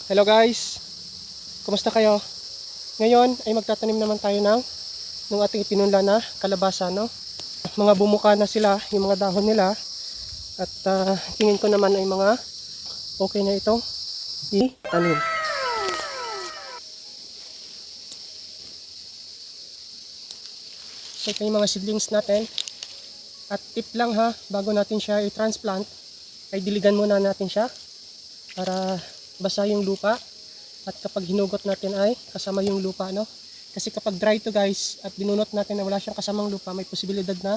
Hello guys, kumusta kayo? Ngayon ay magtatanim naman tayo ng ating itinunla na kalabasa, no? Mga bumuka na sila, yung mga dahon nila. At tingin ko naman ay mga okay na itong itanim. So ito yung mga seedlings natin. At tip lang ha, bago natin siya i-transplant, ay diligan muna natin siya para basa yung lupa. At kapag hinugot natin ay kasama yung lupa, no? Kasi kapag dry to guys at binunot natin na wala siyang kasamang lupa, may posibilidad na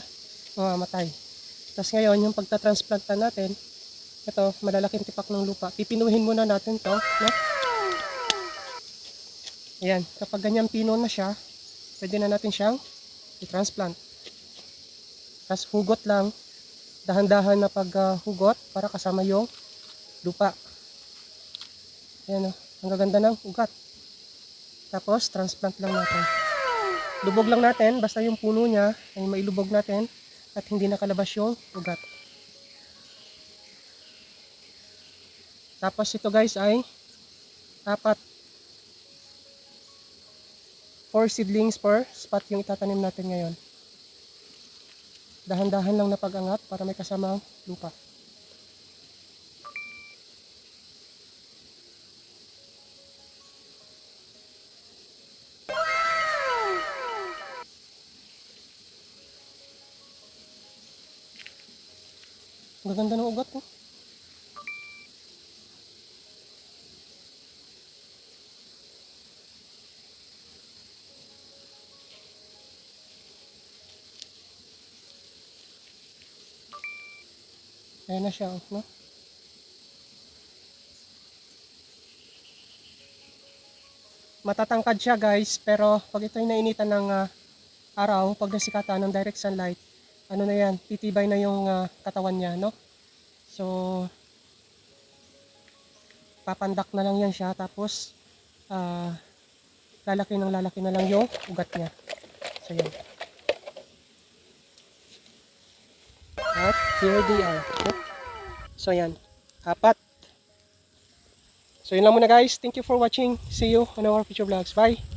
mamamatay. Tapos ngayon yung pagta-transplantan natin, ito malalaking tipak ng lupa, pipinuhin muna natin to, no? Ayan, kapag ganyan pino na siya, pwede na natin siyang i-transplant. Tapos hugot lang, dahan-dahan na paghugot para kasama yung lupa. Ayan o, ang gaganda ng ugat. Tapos transplant lang natin. Lubog lang natin, basta yung puno niya ay mailubog natin at hindi nakalabas yung ugat. Tapos ito guys ay 4 seedlings per spot yung itatanim natin ngayon. Dahan-dahan lang na pag-angat para may kasamang lupa. Ang ganda ng ugat, oh. Ayan na siya, oh, no? Matatangkad siya guys, pero pag ito ay nainitan ng araw, pag nasikatan ng direct sunlight, ano na yan, titibay na yung katawan niya, no? So, papandak na lang yan siya, tapos lalaki na lang yung ugat niya. So, yan. At here they are. No? So, yan. 4. So, yun lang muna guys. Thank you for watching. See you on our future vlogs. Bye!